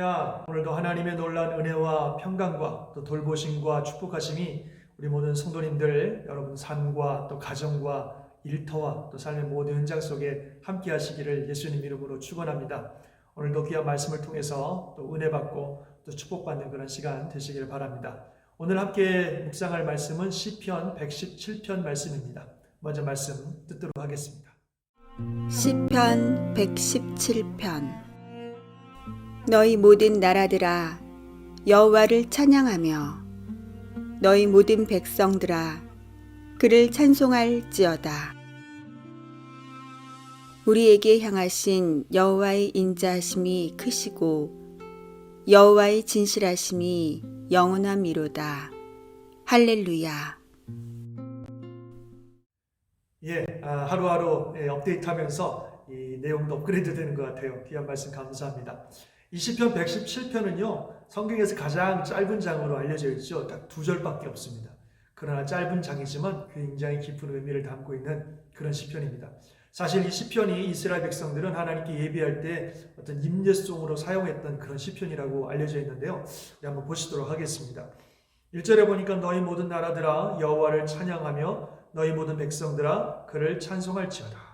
할렐루야. 오늘도 하나님의 놀라운 은혜와 평강과 또 돌보심과 축복하심이 우리 모든 성도님들, 여러분 삶과 또 가정과 일터와 또 삶의 모든 현장 속에 함께 하시기를 예수님 이름으로 축원합니다. 오늘도 귀한 말씀을 통해서 또 은혜 받고 또 축복받는 그런 시간 되시기를 바랍니다. 오늘 함께 묵상할 말씀은 시편 117편 말씀입니다. 먼저 말씀 듣도록 하겠습니다. 시편 117편. 너희 모든 나라들아 여호와를 찬양하며 너희 모든 백성들아 그를 찬송할지어다. 우리에게 향하신 여호와의 인자하심이 크시고 여호와의 진실하심이 영원함이로다. 할렐루야. 하루하루 업데이트하면서 이 내용도 업그레이드 되는 것 같아요. 귀한 말씀 감사합니다. 이 시편 117편은요, 성경에서 가장 짧은 장으로 알려져 있죠. 딱 2절밖에 없습니다. 그러나 짧은 장이지만 굉장히 깊은 의미를 담고 있는 그런 시편입니다. 사실 이 시편이 이스라엘 백성들은 하나님께 예배할 때 어떤 임예송으로 사용했던 그런 시편이라고 알려져 있는데요. 우리 한번 보시도록 하겠습니다. 1절에 보니까 너희 모든 나라들아 여호와를 찬양하며 너희 모든 백성들아 그를 찬송할지어다.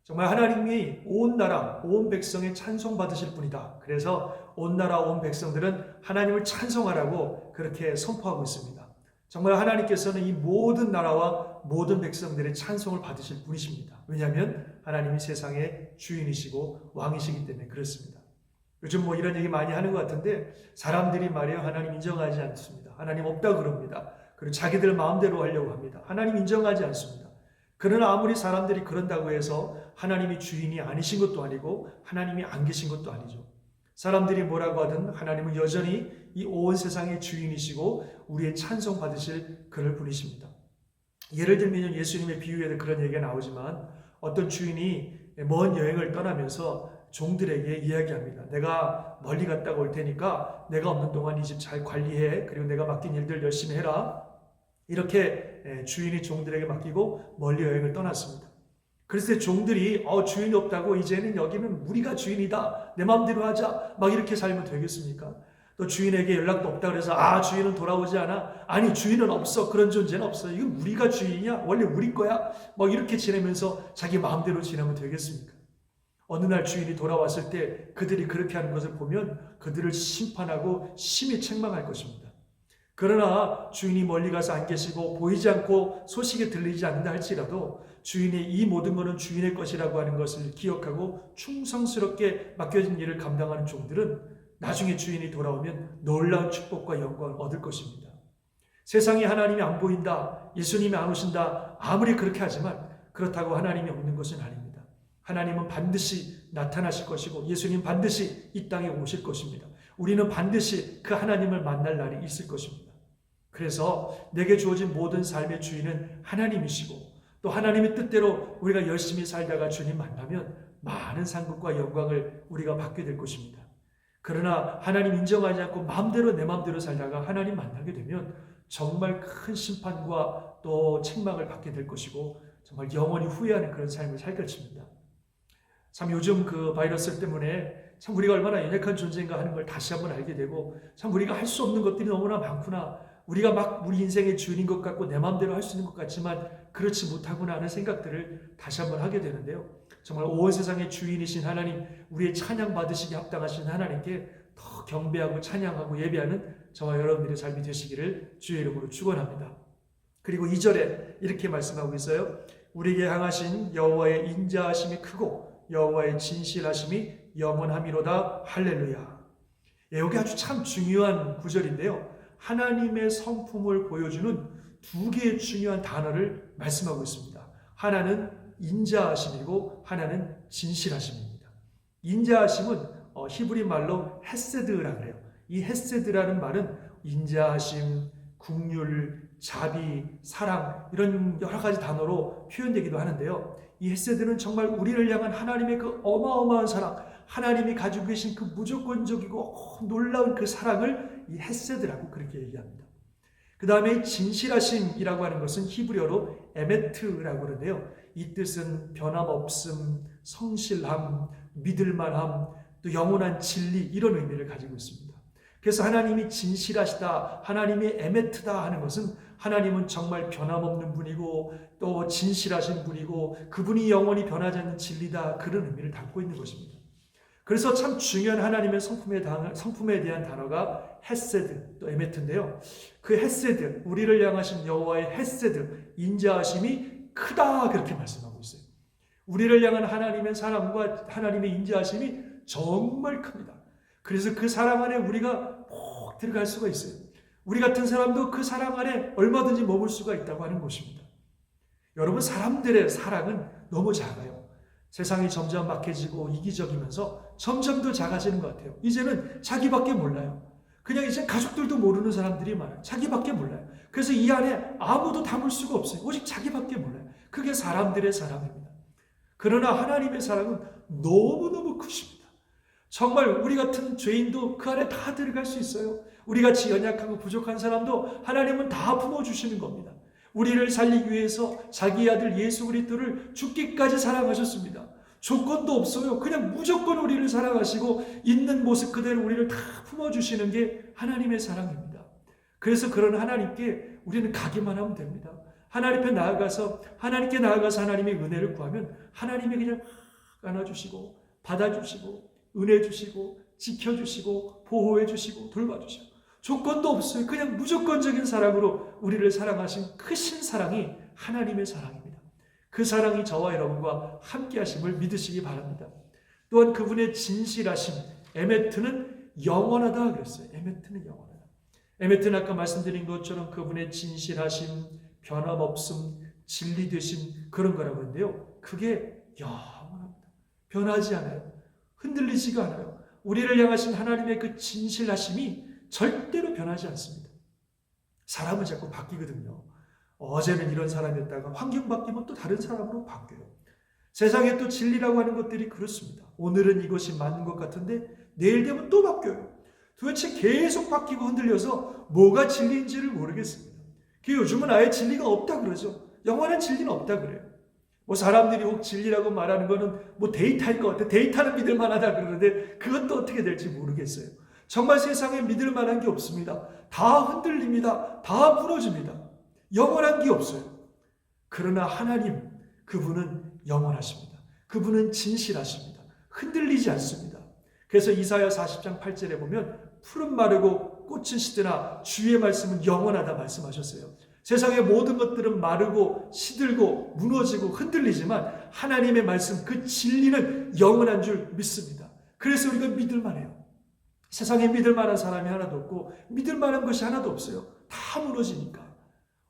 정말 하나님이 온 나라, 온 백성의 찬송 받으실 분이다. 그래서 온 나라, 온 백성들은 하나님을 찬송하라고 그렇게 선포하고 있습니다. 정말 하나님께서는 이 모든 나라와 모든 백성들의 찬송을 받으실 분이십니다. 왜냐하면 하나님이 세상의 주인이시고 왕이시기 때문에 그렇습니다. 요즘 이런 얘기 많이 하는 것 같은데 사람들이 말이에요, 하나님 인정하지 않습니다. 하나님 없다 그럽니다. 그리고 자기들 마음대로 하려고 합니다. 하나님 인정하지 않습니다. 그러나 아무리 사람들이 그런다고 해서 하나님이 주인이 아니신 것도 아니고 하나님이 안 계신 것도 아니죠. 사람들이 뭐라고 하든 하나님은 여전히 이 온 세상의 주인이시고 우리의 찬송 받으실 그럴 분이십니다. 예를 들면 예수님의 비유에도 그런 얘기가 나오지만 어떤 주인이 먼 여행을 떠나면서 종들에게 이야기합니다. 내가 멀리 갔다가 올 테니까 내가 없는 동안 이 집 잘 관리해. 그리고 내가 맡긴 일들 열심히 해라. 이렇게 주인이 종들에게 맡기고 멀리 여행을 떠났습니다. 그래서 종들이 주인이 없다고 이제는 여기는 우리가 주인이다. 내 마음대로 하자. 막 이렇게 살면 되겠습니까? 또 주인에게 연락도 없다 그래서 주인은 돌아오지 않아. 아니 주인은 없어. 그런 존재는 없어. 이건 우리가 주인이야. 원래 우리 거야. 막 이렇게 지내면서 자기 마음대로 지내면 되겠습니까? 어느 날 주인이 돌아왔을 때 그들이 그렇게 하는 것을 보면 그들을 심판하고 심히 책망할 것입니다. 그러나 주인이 멀리 가서 안 계시고 보이지 않고 소식이 들리지 않는다 할지라도 주인의 이 모든 것은 주인의 것이라고 하는 것을 기억하고 충성스럽게 맡겨진 일을 감당하는 종들은 나중에 주인이 돌아오면 놀라운 축복과 영광을 얻을 것입니다. 세상에 하나님이 안 보인다, 예수님이 안 오신다, 아무리 그렇게 하지만 그렇다고 하나님이 없는 것은 아닙니다. 하나님은 반드시 나타나실 것이고 예수님 반드시 이 땅에 오실 것입니다. 우리는 반드시 그 하나님을 만날 날이 있을 것입니다. 그래서 내게 주어진 모든 삶의 주인은 하나님이시고 또 하나님의 뜻대로 우리가 열심히 살다가 주님 만나면 많은 상급과 영광을 우리가 받게 될 것입니다. 그러나 하나님 인정하지 않고 마음대로 내 마음대로 살다가 하나님 만나게 되면 정말 큰 심판과 또 책망을 받게 될 것이고 정말 영원히 후회하는 그런 삶을 살 것입니다. 참 요즘 그 바이러스 때문에 참 우리가 얼마나 연약한 존재인가 하는 걸 다시 한번 알게 되고 참 우리가 할 수 없는 것들이 너무나 많구나. 우리가 막 우리 인생의 주인인 것 같고 내 마음대로 할 수 있는 것 같지만 그렇지 못하구나 하는 생각들을 다시 한번 하게 되는데요. 정말 온 세상의 주인이신 하나님, 우리의 찬양 받으시기 합당하신 하나님께 더 경배하고 찬양하고 예배하는 저와 여러분들의 삶이 되시기를 주의 이름으로 축원합니다. 그리고 2절에 이렇게 말씀하고 있어요. 우리에게 향하신 여호와의 인자하심이 크고 여호와의 진실하심이 영원함이로다. 할렐루야. 여기 아주 참 중요한 구절인데요. 하나님의 성품을 보여주는 2개의 중요한 단어를 말씀하고 있습니다. 하나는 인자하심이고 하나는 진실하심입니다. 인자하심은 히브리 말로 헤세드라 그래요. 이 헤세드라는 말은 인자하심, 긍휼, 자비, 사랑 이런 여러 가지 단어로 표현되기도 하는데요. 이 헤세드는 정말 우리를 향한 하나님의 그 어마어마한 사랑, 하나님이 가지고 계신 그 무조건적이고 놀라운 그 사랑을 이 헤세드라고 그렇게 얘기합니다. 그 다음에 진실하심이라고 하는 것은 히브리어로 에메트라고 그러는데요. 이 뜻은 변함없음, 성실함, 믿을만함, 또 영원한 진리, 이런 의미를 가지고 있습니다. 그래서 하나님이 진실하시다, 하나님이 에메트다 하는 것은 하나님은 정말 변함없는 분이고 또 진실하신 분이고 그분이 영원히 변하지 않는 진리다, 그런 의미를 담고 있는 것입니다. 그래서 참 중요한 하나님의 성품에 대한 단어가 헤세드, 또 에메트인데요. 그 헤세드, 우리를 향하신 여호와의 헤세드, 인자하심이 크다, 그렇게 말씀하고 있어요. 우리를 향한 하나님의 사랑과 하나님의 인자하심이 정말 큽니다. 그래서 그 사랑 안에 우리가 푹 들어갈 수가 있어요. 우리 같은 사람도 그 사랑 안에 얼마든지 머물 수가 있다고 하는 것입니다. 여러분, 사람들의 사랑은 너무 작아요. 세상이 점점 막해지고 이기적이면서 점점 더 작아지는 것 같아요. 이제는 자기밖에 몰라요. 그냥 이제 가족들도 모르는 사람들이 많아요. 자기밖에 몰라요. 그래서 이 안에 아무도 담을 수가 없어요. 오직 자기밖에 몰라요. 그게 사람들의 사랑입니다. 그러나 하나님의 사랑은 너무너무 크십니다. 정말 우리 같은 죄인도 그 안에 다 들어갈 수 있어요. 우리같이 연약하고 부족한 사람도 하나님은 다 품어주시는 겁니다. 우리를 살리기 위해서 자기 아들 예수 그리스도를 죽기까지 사랑하셨습니다. 조건도 없어요. 그냥 무조건 우리를 사랑하시고 있는 모습 그대로 우리를 다 품어주시는 게 하나님의 사랑입니다. 그래서 그런 하나님께 우리는 가기만 하면 됩니다. 하나님께 나아가서 하나님의 은혜를 구하면 하나님이 그냥 안아주시고 받아주시고 은혜 주시고 지켜주시고 보호해주시고 돌봐주시고, 조건도 없어요. 그냥 무조건적인 사랑으로 우리를 사랑하신 크신 사랑이 하나님의 사랑입니다. 그 사랑이 저와 여러분과 함께 하심을 믿으시기 바랍니다. 또한 그분의 진실하심, 에메트는 영원하다 그랬어요. 에메트는 영원하다. 에메트는 아까 말씀드린 것처럼 그분의 진실하심, 변함없음, 진리 되심, 그런 거라고 하는데요. 그게 영원합니다. 변하지 않아요. 흔들리지가 않아요. 우리를 향하신 하나님의 그 진실하심이 절대로 변하지 않습니다. 사람은 자꾸 바뀌거든요. 어제는 이런 사람이었다가 환경 바뀌면 또 다른 사람으로 바뀌어요. 세상에 또 진리라고 하는 것들이 그렇습니다. 오늘은 이것이 맞는 것 같은데 내일 되면 또 바뀌어요. 도대체 계속 바뀌고 흔들려서 뭐가 진리인지를 모르겠습니다. 요즘은 아예 진리가 없다 그러죠. 영원한 진리는 없다 그래요. 사람들이 혹 진리라고 말하는 거는 데이터일 것 같아. 데이터는 믿을 만하다 그러는데 그것도 어떻게 될지 모르겠어요. 정말 세상에 믿을 만한 게 없습니다. 다 흔들립니다. 다 무너집니다. 영원한 게 없어요. 그러나 하나님, 그분은 영원하십니다. 그분은 진실하십니다. 흔들리지 않습니다. 그래서 이사야 40장 8절에 보면 푸른 마르고 꽃은 시드나 주의 말씀은 영원하다 말씀하셨어요. 세상의 모든 것들은 마르고 시들고 무너지고 흔들리지만 하나님의 말씀, 그 진리는 영원한 줄 믿습니다. 그래서 우리가 믿을 만해요. 세상에 믿을 만한 사람이 하나도 없고 믿을 만한 것이 하나도 없어요. 다 무너지니까.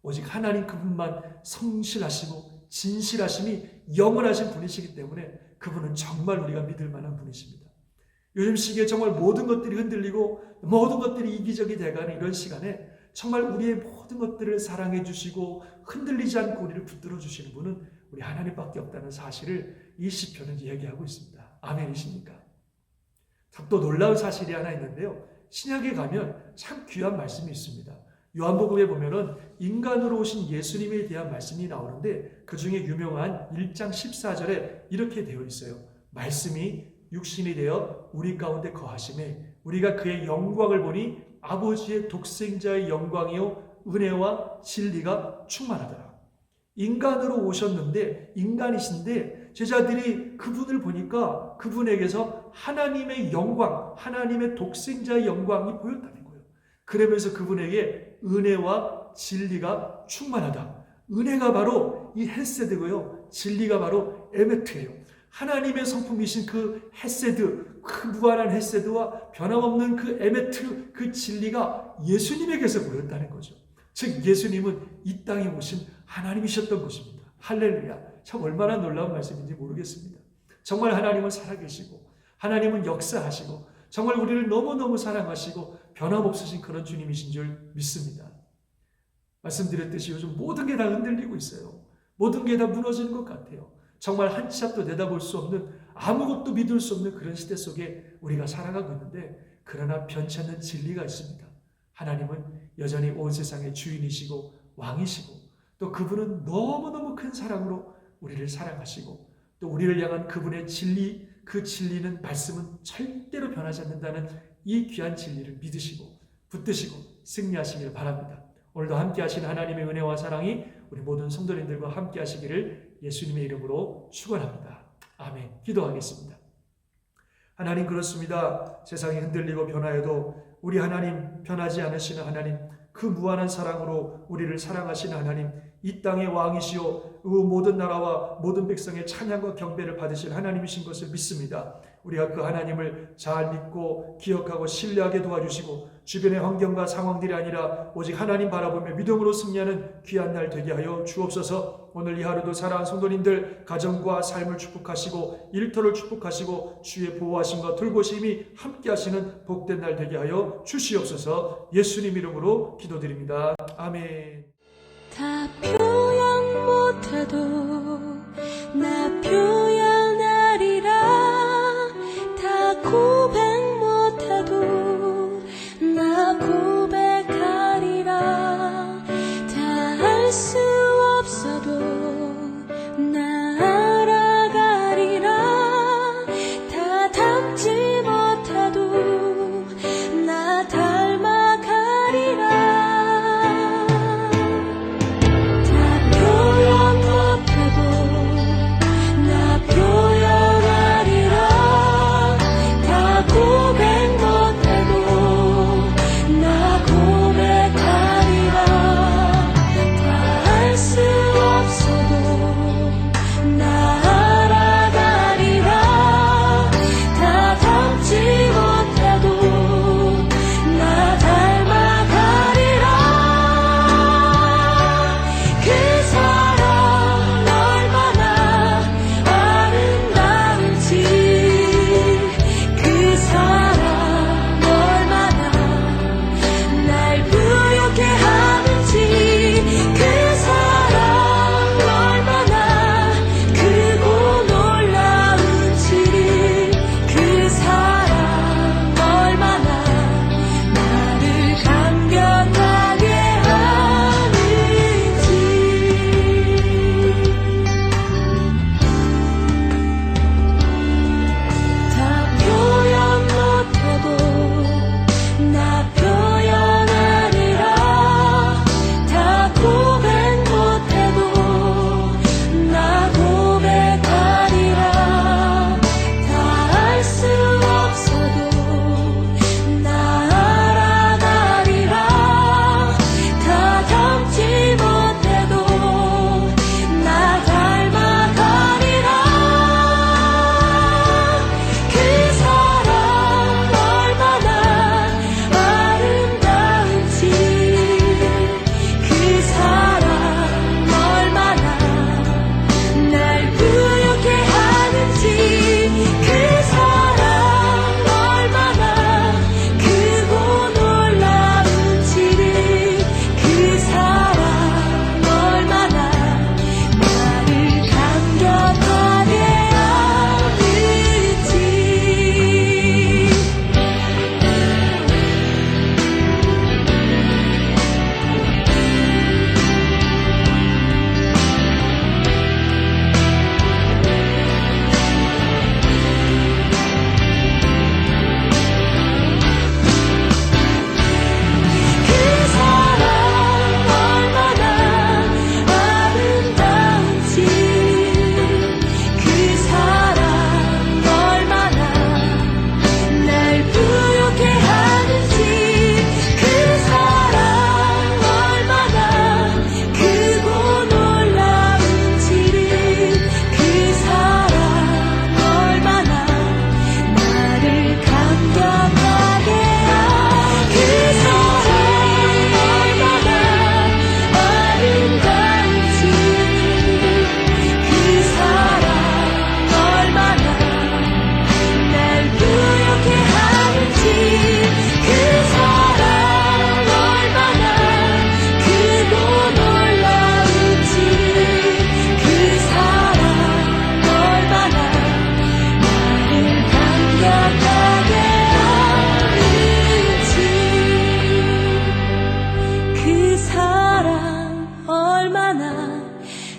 오직 하나님 그분만 성실하시고 진실하심이 영원하신 분이시기 때문에 그분은 정말 우리가 믿을 만한 분이십니다. 요즘 시기에 정말 모든 것들이 흔들리고 모든 것들이 이기적이 돼가는 이런 시간에 정말 우리의 모든 것들을 사랑해 주시고 흔들리지 않고 우리를 붙들어 주시는 분은 우리 하나님밖에 없다는 사실을 이 시편은 얘기하고 있습니다. 아멘이십니까? 또 놀라운 사실이 하나 있는데요. 신약에 가면 참 귀한 말씀이 있습니다. 요한복음에 보면은 인간으로 오신 예수님에 대한 말씀이 나오는데 그 중에 유명한 1장 14절에 이렇게 되어 있어요. 말씀이 육신이 되어 우리 가운데 거하심에 우리가 그의 영광을 보니 아버지의 독생자의 영광이요 은혜와 진리가 충만하더라. 인간으로 오셨는데 인간이신데 제자들이 그분을 보니까 그분에게서 하나님의 영광, 하나님의 독생자의 영광이 보였다는 거예요. 그러면서 그분에게 은혜와 진리가 충만하다. 은혜가 바로 이 헤세드고요. 진리가 바로 에메트예요. 하나님의 성품이신 그 헤세드, 그 무한한 헤세드와 변함없는 그 에메트, 그 진리가 예수님에게서 보였다는 거죠. 즉 예수님은 이 땅에 오신 하나님이셨던 것입니다. 할렐루야. 참 얼마나 놀라운 말씀인지 모르겠습니다. 정말 하나님은 살아계시고 하나님은 역사하시고 정말 우리를 너무너무 사랑하시고 변함없으신 그런 주님이신 줄 믿습니다. 말씀드렸듯이 요즘 모든 게 다 흔들리고 있어요. 모든 게 다 무너지는 것 같아요. 정말 한 치 앞도 내다볼 수 없는, 아무것도 믿을 수 없는 그런 시대 속에 우리가 살아가고 있는데 그러나 변치 않는 진리가 있습니다. 하나님은 여전히 온 세상의 주인이시고 왕이시고 또 그분은 너무너무 큰 사랑으로 우리를 사랑하시고 또 우리를 향한 그분의 진리, 그 진리는, 말씀은 절대로 변하지 않는다는 이 귀한 진리를 믿으시고 붙드시고 승리하시길 바랍니다. 오늘도 함께 하신 하나님의 은혜와 사랑이 우리 모든 성도님들과 함께 하시기를 예수님의 이름으로 축원합니다. 아멘. 기도하겠습니다. 하나님, 그렇습니다. 세상이 흔들리고 변화해도 우리 하나님, 변하지 않으시는 하나님, 그 무한한 사랑으로 우리를 사랑하시는 하나님, 이 땅의 왕이시오 모든 나라와 모든 백성의 찬양과 경배를 받으실 하나님이신 것을 믿습니다. 우리가 그 하나님을 잘 믿고 기억하고 신뢰하게 도와주시고 주변의 환경과 상황들이 아니라 오직 하나님 바라보며 믿음으로 승리하는 귀한 날 되게 하여 주옵소서. 오늘 이 하루도 사랑하는 성도님들 가정과 삶을 축복하시고 일터를 축복하시고 주의 보호하심과 돌보심이 함께 하시는 복된 날 되게 하여 주시옵소서. 예수님 이름으로 기도드립니다. 아멘. 다 표현 못해도 나 표현하리라. 다 고백 못해도 나 고백하리라. 다 알 수 없어도 나 알아가리라. 다 닮지 못해도 나 닮아가리라.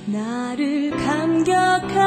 나를 감격하게